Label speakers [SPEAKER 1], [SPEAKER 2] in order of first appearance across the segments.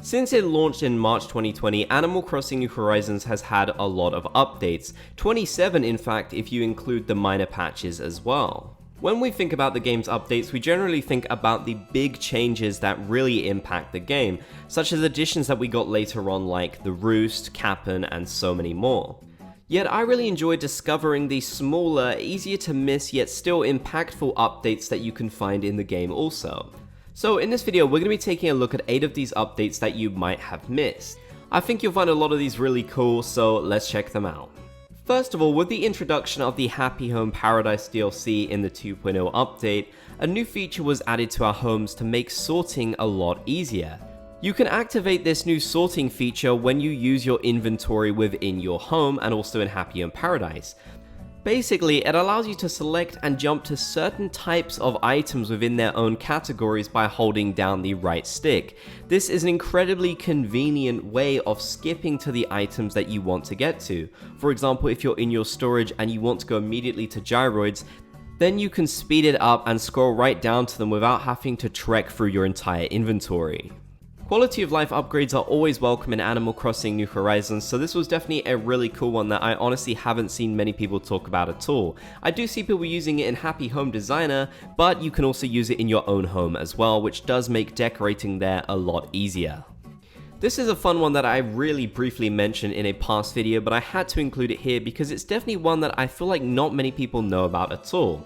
[SPEAKER 1] Since it launched in March 2020, Animal Crossing New Horizons has had a lot of updates, 27 in fact if you include the minor patches as well. When we think about the game's updates, we generally think about the big changes that really impact the game, such as additions that we got later on like the Roost, Cap'n, and so many more. Yet I really enjoyed discovering the smaller, easier to miss yet still impactful updates that you can find in the game also. So in this video, we're going to be taking a look at 8 of these updates that you might have missed. I think you'll find a lot of these really cool, so let's check them out. First of all, with the introduction of the Happy Home Paradise DLC in the 2.0 update, a new feature was added to our homes to make sorting a lot easier. You can activate this new sorting feature when you use your inventory within your home and also in Happy Home Paradise. Basically, it allows you to select and jump to certain types of items within their own categories by holding down the right stick. This is an incredibly convenient way of skipping to the items that you want to get to. For example, if you're in your storage and you want to go immediately to gyroids, then you can speed it up and scroll right down to them without having to trek through your entire inventory. Quality of life upgrades are always welcome in Animal Crossing New Horizons, so this was definitely a really cool one that I honestly haven't seen many people talk about at all. I do see people using it in Happy Home Designer, but you can also use it in your own home as well, which does make decorating there a lot easier. This is a fun one that I really briefly mentioned in a past video, but I had to include it here because it's definitely one that I feel like not many people know about at all.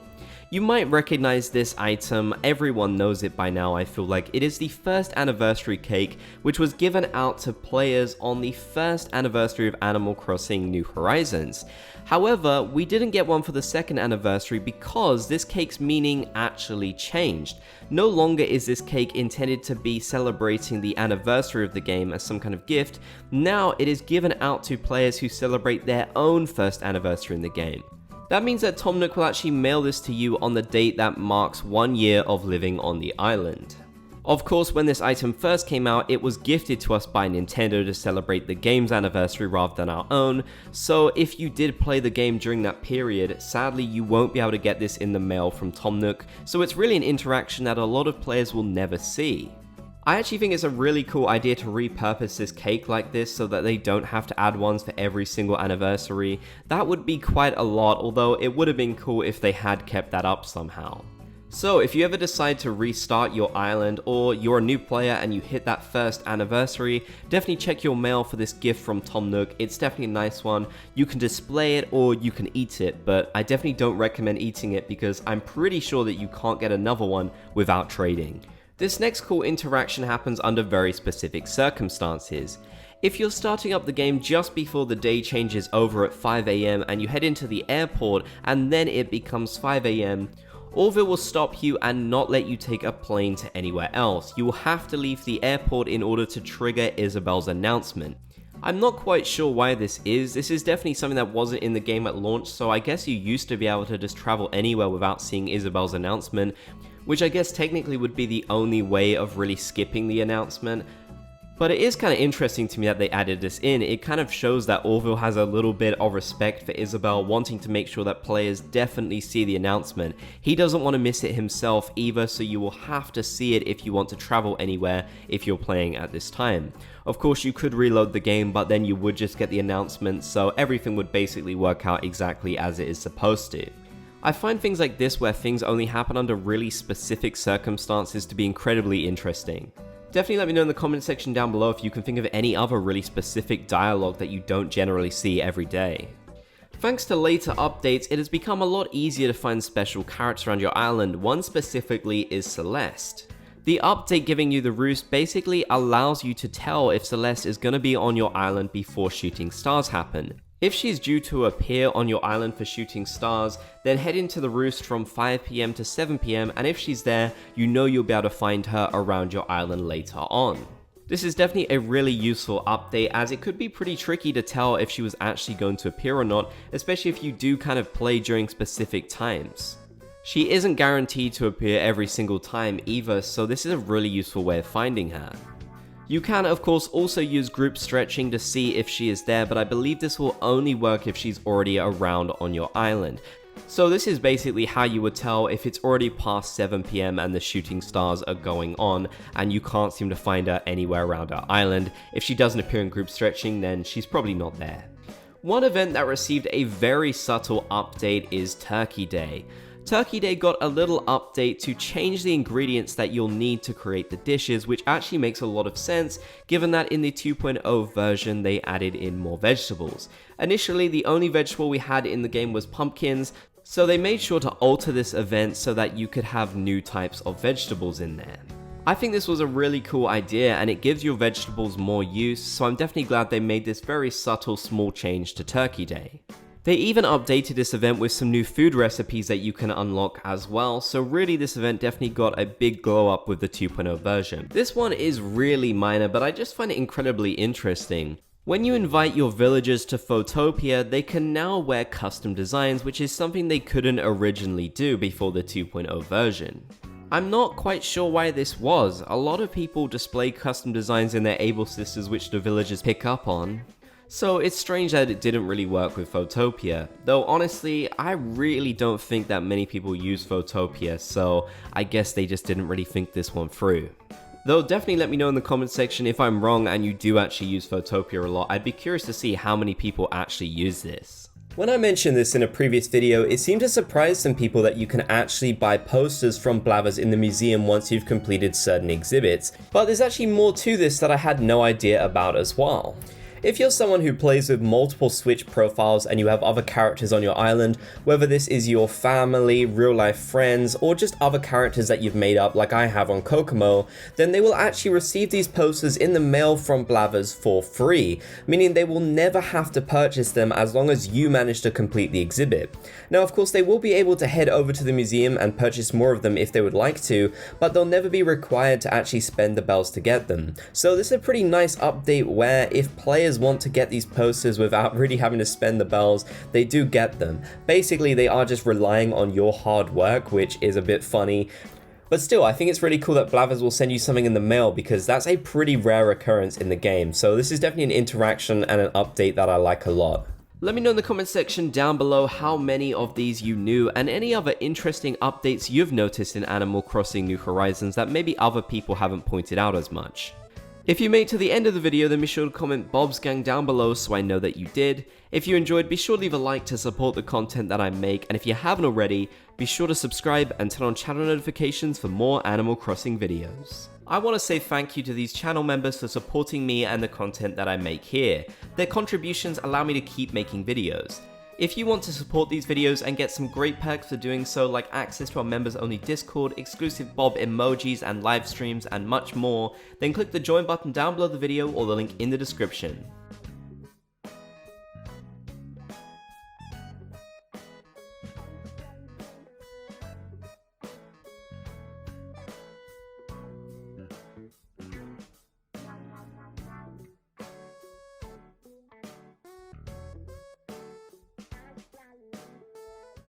[SPEAKER 1] You might recognize this item, everyone knows it by now. I feel like it is the first anniversary cake, which was given out to players on the first anniversary of Animal Crossing New Horizons. However, we didn't get one for the second anniversary because this cake's meaning actually changed. No longer is this cake intended to be celebrating the anniversary of the game as some kind of gift. Now it is given out to players who celebrate their own first anniversary in the game. That means that Tom Nook will actually mail this to you on the date that marks 1 year of living on the island. Of course, when this item first came out, it was gifted to us by Nintendo to celebrate the game's anniversary rather than our own, so if you did play the game during that period, sadly you won't be able to get this in the mail from Tom Nook, so it's really an interaction that a lot of players will never see. I actually think it's a really cool idea to repurpose this cake like this so that they don't have to add ones for every single anniversary. That would be quite a lot, although it would have been cool if they had kept that up somehow. So if you ever decide to restart your island, or you're a new player and you hit that first anniversary, definitely check your mail for this gift from Tom Nook. It's definitely a nice one. You can display it or you can eat it, but I definitely don't recommend eating it because I'm pretty sure that you can't get another one without trading. This next cool interaction happens under very specific circumstances. If you're starting up the game just before the day changes over at 5 AM and you head into the airport and then it becomes 5 AM, Orville will stop you and not let you take a plane to anywhere else. You will have to leave the airport in order to trigger Isabelles Announcement. I'm not quite sure why this is. This is definitely something that wasn't in the game at launch, so I guess you used to be able to just travel anywhere without seeing Isabelles Announcement, which I guess technically would be the only way of really skipping the announcement. But it is kind of interesting to me that they added this in. It kind of shows that Orville has a little bit of respect for Isabelle, wanting to make sure that players definitely see the announcement. He doesn't want to miss it himself either, so you will have to see it if you want to travel anywhere if you're playing at this time. Of course, you could reload the game, but then you would just get the announcement, so everything would basically work out exactly as it is supposed to. I find things like this where things only happen under really specific circumstances to be incredibly interesting. Definitely let me know in the comment section down below if you can think of any other really specific dialogue that you don't generally see every day. Thanks to later updates, it has become a lot easier to find special carrots around your island. One specifically is Celeste. The update giving you the roost basically allows you to tell if Celeste is going to be on your island before shooting stars happen. If she's due to appear on your island for shooting stars, then head into the roost from 5 PM to 7 PM, and if she's there, you know you'll be able to find her around your island later on. This is definitely a really useful update, as it could be pretty tricky to tell if she was actually going to appear or not, especially if you do kind of play during specific times. She isn't guaranteed to appear every single time either, so this is a really useful way of finding her. You can of course also use group stretching to see if she is there, but I believe this will only work if she's already around on your island. So this is basically how you would tell if it's already past 7 PM and the shooting stars are going on and you can't seem to find her anywhere around her island. If she doesn't appear in group stretching, then she's probably not there. One event that received a very subtle update is Turkey Day. Turkey Day got a little update to change the ingredients that you'll need to create the dishes, which actually makes a lot of sense given that in the 2.0 version they added in more vegetables. Initially, the only vegetable we had in the game was pumpkins, so they made sure to alter this event so that you could have new types of vegetables in there. I think this was a really cool idea and it gives your vegetables more use, so I'm definitely glad they made this very subtle small change to Turkey Day. They even updated this event with some new food recipes that you can unlock as well, so really this event definitely got a big glow up with the 2.0 version. This one is really minor, but I just find it incredibly interesting. When you invite your villagers to Photopia, they can now wear custom designs, which is something they couldn't originally do before the 2.0 version. I'm not quite sure why this was. A lot of people display custom designs in their Able Sisters which the villagers pick up on. So it's strange that it didn't really work with Photopia, though honestly, I really don't think that many people use Photopia, so I guess they just didn't really think this one through. Though definitely let me know in the comments section if I'm wrong and you do actually use Photopia a lot. I'd be curious to see how many people actually use this. When I mentioned this in a previous video, it seemed to surprise some people that you can actually buy posters from Blathers in the museum once you've completed certain exhibits, but there's actually more to this that I had no idea about as well. If you're someone who plays with multiple Switch profiles and you have other characters on your island, whether this is your family, real life friends, or just other characters that you've made up like I have on Kokomo, then they will actually receive these posters in the mail from Blathers for free, meaning they will never have to purchase them as long as you manage to complete the exhibit. Now of course they will be able to head over to the museum and purchase more of them if they would like to, but they'll never be required to actually spend the bells to get them. So this is a pretty nice update where if players want to get these posters without really having to spend the bells, they do get them. Basically, they are just relying on your hard work, which is a bit funny. But still, I think it's really cool that Blathers will send you something in the mail because that's a pretty rare occurrence in the game. So this is definitely an interaction and an update that I like a lot. Let me know in the comment section down below how many of these you knew and any other interesting updates you've noticed in Animal Crossing New Horizons that maybe other people haven't pointed out as much. If you made it to the end of the video, then be sure to comment Bob's Gang down below so I know that you did. If you enjoyed, be sure to leave a like to support the content that I make, and if you haven't already, be sure to subscribe and turn on channel notifications for more Animal Crossing videos. I want to say thank you to these channel members for supporting me and the content that I make here. Their contributions allow me to keep making videos. If you want to support these videos and get some great perks for doing so, like access to our members only Discord, exclusive Bob emojis and live streams and much more, then click the join button down below the video or the link in the description.